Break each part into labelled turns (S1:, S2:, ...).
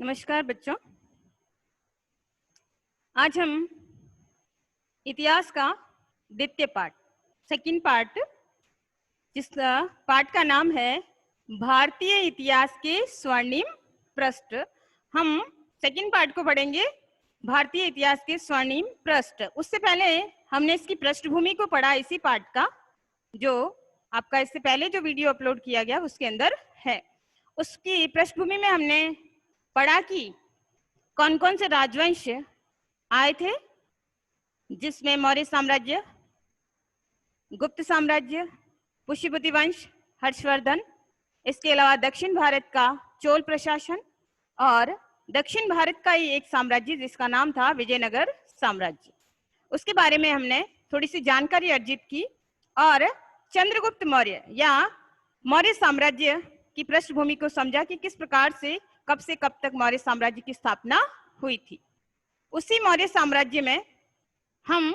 S1: नमस्कार बच्चों। आज हम इतिहास का द्वितीय पाठ, सेकंड पार्ट, जिस पाठ का नाम है भारतीय इतिहास के स्वर्णिम पृष्ठ। हम सेकंड पार्ट को पढ़ेंगे, भारतीय इतिहास के स्वर्णिम पृष्ठ। उससे पहले हमने इसकी पृष्ठभूमि को पढ़ा, इसी पाठ का, जो आपका इससे पहले जो वीडियो अपलोड किया गया उसके अंदर है। उसकी पृष्ठभूमि में हमने पढ़ा कि कौन कौन से राजवंश आए थे, जिसमें मौर्य साम्राज्य, गुप्त साम्राज्य, पुष्यभूति वंश, हर्षवर्धन, इसके अलावा दक्षिण भारत का चोल प्रशासन और दक्षिण भारत का ही एक साम्राज्य जिसका नाम था विजयनगर साम्राज्य। उसके बारे में हमने थोड़ी सी जानकारी अर्जित की और चंद्रगुप्त मौर्य या मौर्य साम्राज्य की पृष्ठभूमि को समझा कि किस प्रकार से कब से कब तक मौर्य साम्राज्य की स्थापना हुई थी। उसी मौर्य साम्राज्य में हम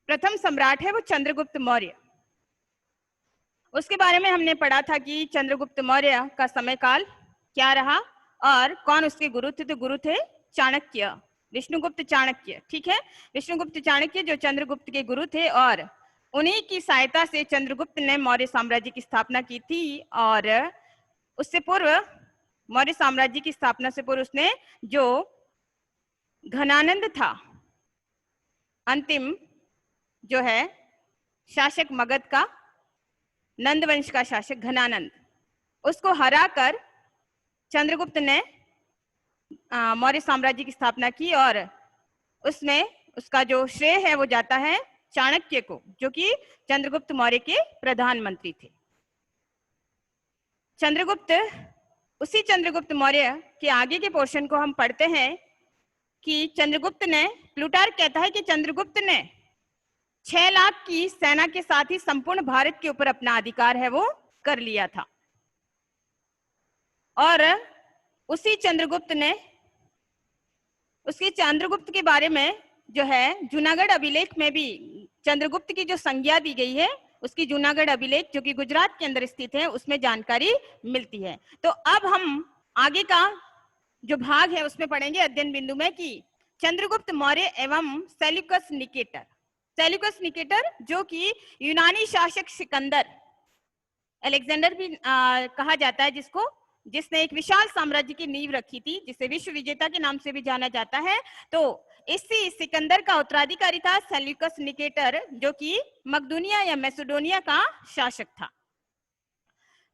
S1: प्रथम सम्राट है वो चंद्रगुप्त मौर्य। उसके बारे में हमने पढ़ा था कि चंद्रगुप्त मौर्य का समय काल क्या रहा और कौन उसके गुरु थे। तो गुरु थे चाणक्य, विष्णुगुप्त चाणक्य। ठीक है, विष्णुगुप्त चाणक्य जो चंद्रगुप्त के गुरु थे और उन्हीं की सहायता से चंद्रगुप्त ने मौर्य साम्राज्य की स्थापना की थी। और उससे पूर्व, मौर्य साम्राज्य की स्थापना से पूर्व, उसने जो घनानंद था, अंतिम जो है शासक मगध का, नंद वंश का शासक घनानंद, उसको हराकर चंद्रगुप्त ने मौर्य साम्राज्य की स्थापना की। और उसमें उसका जो श्रेय है वो जाता है चाणक्य को, जो कि चंद्रगुप्त मौर्य के प्रधानमंत्री थे। चंद्रगुप्त, उसी चंद्रगुप्त मौर्य के आगे के पोर्शन को हम पढ़ते हैं कि चंद्रगुप्त ने, प्लूटार्क कहता है कि चंद्रगुप्त ने 6 लाख की सेना के साथ ही संपूर्ण भारत के ऊपर अपना अधिकार है वो कर लिया था। और उसी चंद्रगुप्त ने, उसके चंद्रगुप्त के बारे में जो है जूनागढ़ अभिलेख में भी चंद्रगुप्त की जो संज्ञा दी गई है, उसकी जूनागढ़ अभिलेख जो कि गुजरात के अंदर स्थित है उसमें जानकारी मिलती है। तो अब हम आगे का जो भाग है उसमें पढ़ेंगे अध्ययन बिंदु में कि चंद्रगुप्त मौर्य एवं सेल्यूकस निकेटर। सेल्यूकस निकेटर जो कि यूनानी शासक सिकंदर, अलेक्जेंडर भी कहा जाता है जिसको, जिसने एक विशाल साम्राज्य की नींव रखी थी, जिसे विश्व विजेता के नाम से भी जाना जाता है। तो इसी सिकंदर का उत्तराधिकारी था सेल्यूकस निकेटर, जो कि मकदूनिया या मैसेडोनिया का शासक था।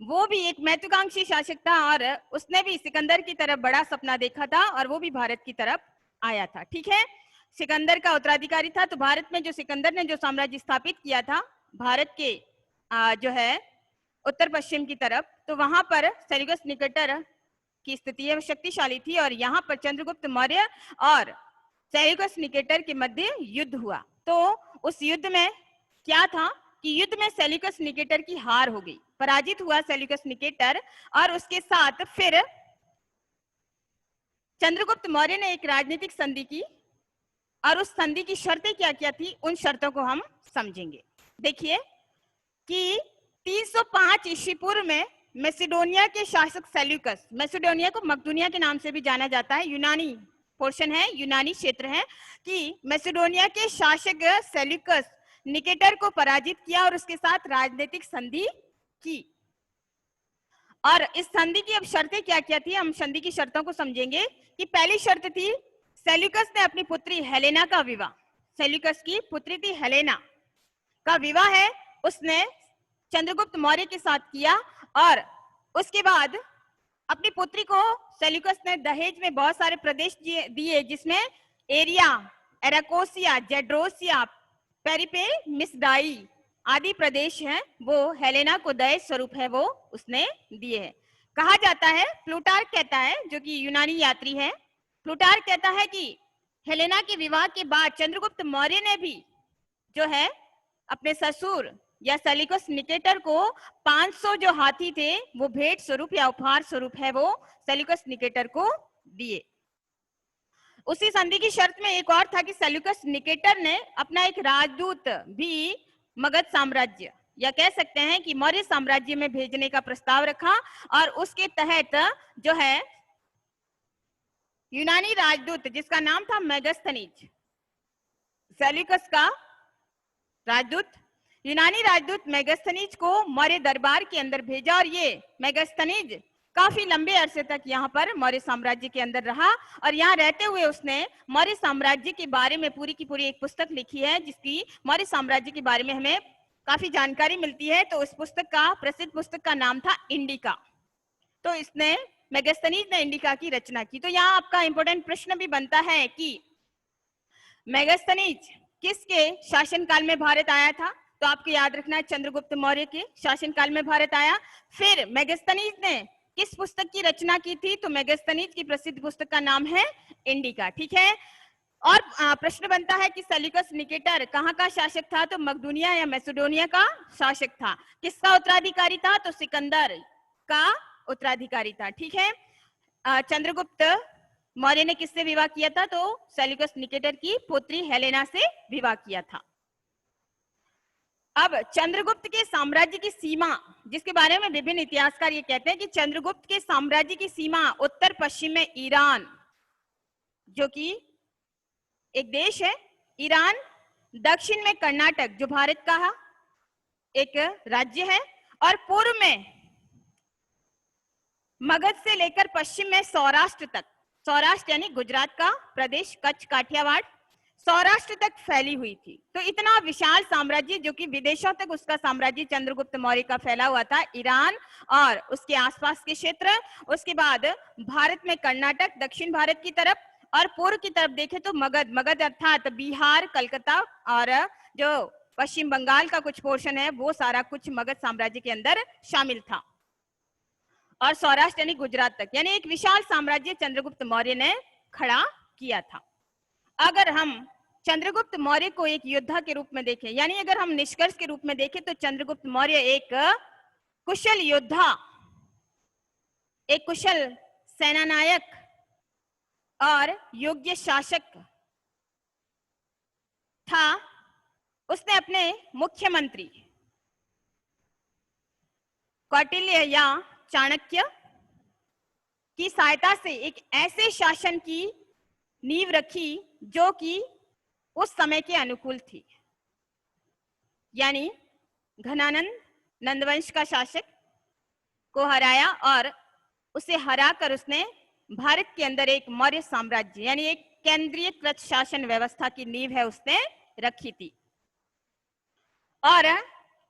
S1: वो भी एक महत्वाकांक्षी शासक था और उसने भी सिकंदर की तरफ बड़ा सपना देखा था और वो भी भारत की तरफ आया था। ठीक है, सिकंदर का उत्तराधिकारी था। तो भारत में जो सिकंदर ने जो साम्राज्य स्थापित किया था भारत के जो है उत्तर पश्चिम की तरफ, तो वहां पर सेल्यूकस निकेटर की स्थिति है शक्तिशाली थी। और यहाँ पर चंद्रगुप्त मौर्य और सेल्यूकस निकेटर के मध्य युद्ध हुआ। तो उस युद्ध में क्या था कि युद्ध में सेल्यूकस निकेटर की हार हो गई, पराजित हुआ सेल्यूकस निकेटर। और उसके साथ फिर चंद्रगुप्त मौर्य ने एक राजनीतिक संधि की और उस संधि की शर्तें क्या क्या थी, उन शर्तों को हम समझेंगे। देखिए कि 305 ईस्वी पूर्व में मैसेडोनिया के शासक सेल्यूकस, मैसेडोनिया को मकदूनिया के नाम से भी जाना जाता है, यूनानी पोर्शन है, यूनानी क्षेत्र है, कि मैसेडोनिया के शासक सेल्यूकस निकेटर को पराजित किया और उसके साथ राजनीतिक संधि की। और इस संधि की अब शर्तें क्या क्या थी, हम संधि की शर्तों को समझेंगे। कि पहली शर्त थी सेल्यूकस ने अपनी पुत्री हेलेना का विवाह, सेल्यूकस की पुत्री थी हेलेना का विवाह है उसने चंद्रगुप्त मौर्य के साथ किया। और उसके बाद अपनी पुत्री को सेल्यूकस ने दहेज में बहुत सारे प्रदेश दिए, जिसमें एरिया, एराकोसिया, जेड्रोसिया, पेरिपे, मिसदाई आदि प्रदेश हैं, वो हेलेना को दहेज स्वरूप है वो उसने दिए हैं। कहा जाता है, प्लूटार्क कहता है, जो कि यूनानी यात्री है, प्लूटार्क कहता है कि हेलेना के विवाह के बाद चंद्रगुप्त मौर्य ने भी जो है अपने ससुर या सेल्यूकस निकेटर को 500 जो हाथी थे वो भेंट स्वरूप या उपहार स्वरूप है वो सेल्यूकस निकेटर को दिए। उसी संधि की शर्त में एक और था कि सेल्यूकस निकेटर ने अपना एक राजदूत भी मगध साम्राज्य या कह सकते हैं कि मौर्य साम्राज्य में भेजने का प्रस्ताव रखा। और उसके तहत जो है यूनानी राजदूत जिसका नाम था मेगास्थनीज, सेल्यूकस का राजदूत, यूनानी राजदूत मेगास्थनीज को मौर्य दरबार के अंदर भेजा और ये मेगास्थनीज काफी लंबे अरसे तक यहाँ पर मौर्य साम्राज्य के अंदर रहा और यहाँ रहते हुए उसने मौर्य साम्राज्य के बारे में पूरी की पूरी एक पुस्तक लिखी है जिसकी मौर्य साम्राज्य के बारे में हमें काफी जानकारी मिलती है। तो उस पुस्तक का प्रसिद्ध पुस्तक का नाम था इंडिका। तो इसने मेगास्थनीज ने इंडिका की रचना की। तो यहाँ आपका इंपॉर्टेंट प्रश्न भी बनता है कि मेगास्थनीज किसके शासनकाल में भारत आया था? तो आपको याद रखना है चंद्रगुप्त मौर्य के शासनकाल में भारत आया। फिर मेगास्थनीज ने किस पुस्तक की रचना की थी? तो मेगास्थनीज की प्रसिद्ध पुस्तक का नाम है इंडिका। ठीक है। और प्रश्न बनता है कि सेल्यूकस निकेटर कहाँ का शासक था? तो मकदूनिया या मैसेडोनिया का शासक था। किसका उत्तराधिकारी था? तो सिकंदर का उत्तराधिकारी था। ठीक है। चंद्रगुप्त मौर्य ने किससे विवाह किया था? तो सेल्यूकस निकेटर की पुत्री हेलेना से विवाह किया था। अब चंद्रगुप्त के साम्राज्य की सीमा, जिसके बारे में विभिन्न इतिहासकार ये कहते हैं कि चंद्रगुप्त के साम्राज्य की सीमा उत्तर पश्चिम में ईरान, जो कि एक देश है, ईरान, दक्षिण में कर्नाटक जो भारत का एक राज्य है, और पूर्व में मगध से लेकर पश्चिम में सौराष्ट्र तक, सौराष्ट्र यानी गुजरात का प्रदेश, कच्छ, काठियावाड़, सौराष्ट्र तक फैली हुई थी। तो इतना विशाल साम्राज्य जो कि विदेशों तक उसका साम्राज्य चंद्रगुप्त मौर्य का फैला हुआ था, ईरान और उसके आसपास के क्षेत्र, उसके बाद भारत में कर्नाटक, दक्षिण भारत की तरफ, और पूर्व की तरफ देखें तो मगध, मगध अर्थात बिहार, कलकत्ता और जो पश्चिम बंगाल का कुछ पोर्शन है वो सारा कुछ मगध साम्राज्य के अंदर शामिल था, और सौराष्ट्र यानी गुजरात तक, यानी एक विशाल साम्राज्य चंद्रगुप्त मौर्य ने खड़ा किया था। अगर हम चंद्रगुप्त मौर्य को एक योद्धा के रूप में देखें, यानी अगर हम निष्कर्ष के रूप में देखें, तो चंद्रगुप्त मौर्य एक कुशल योद्धा, एक कुशल सेनानायक और योग्य शासक था। उसने अपने मुख्यमंत्री कौटिल्य या चाणक्य की सहायता से एक ऐसे शासन की नींव रखी जो कि उस समय के अनुकूल थी, यानी घनानंद नंदवंश का शासक को हराया और उसे हराकर उसने भारत के अंदर एक मौर्य साम्राज्य यानी एक केंद्रीयकृत शासन व्यवस्था की नींव है उसने रखी थी। और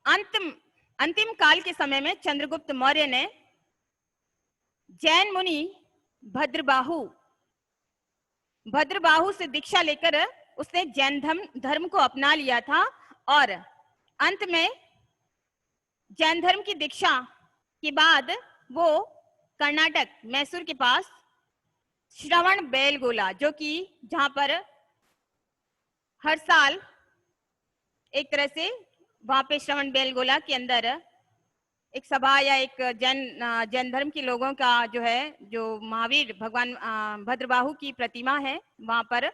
S1: अंतिम काल के समय में चंद्रगुप्त मौर्य ने जैन मुनि भद्रबाहु से दीक्षा लेकर उसने जैन धर्म को अपना लिया था, और अंत में जैन धर्म की दीक्षा के बाद वो कर्नाटक मैसूर के पास श्रवण बेलगोला, जो कि जहां पर हर साल एक तरह से वहां पे श्रवण बेलगोला के अंदर एक सभा या एक जैन धर्म के लोगों का जो है, जो महावीर भगवान भद्रबाहु की प्रतिमा है, वहां पर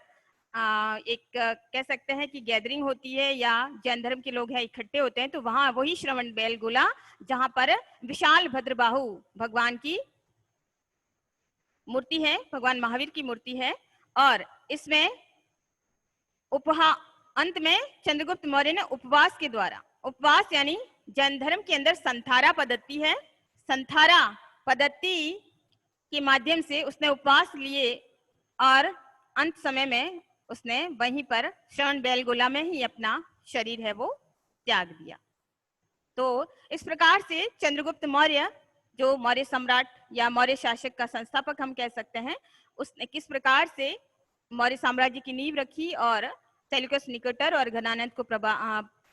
S1: एक कह सकते हैं कि गैदरिंग होती है या जैन धर्म के लोग हैं इकट्ठे होते हैं, तो वहां वही श्रवण बेलगोला जहां पर विशाल भद्रबाहु भगवान की मूर्ति है, भगवान महावीर की मूर्ति है। और इसमें अंत में चंद्रगुप्त मौर्य ने उपवास के द्वारा, उपवास यानी जैन धर्म के अंदर संथारा पद्धति है, संथारा पद्धति के माध्यम से उसने उपवास लिए और अंत समय में उसने वहीं पर श्रवण बेलगोला में ही अपना शरीर है वो त्याग दिया। तो इस प्रकार से चंद्रगुप्त मौर्य, जो मौर्य सम्राट या मौर्य शासक का संस्थापक हम कह सकते हैं, उसने किस प्रकार से मौर्य साम्राज्य की नींव रखी और सेल्यूकस निकेटर और घनानंद को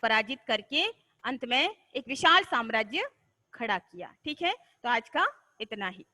S1: पराजित करके अंत में एक विशाल साम्राज्य खड़ा किया। ठीक है, तो आज का इतना ही।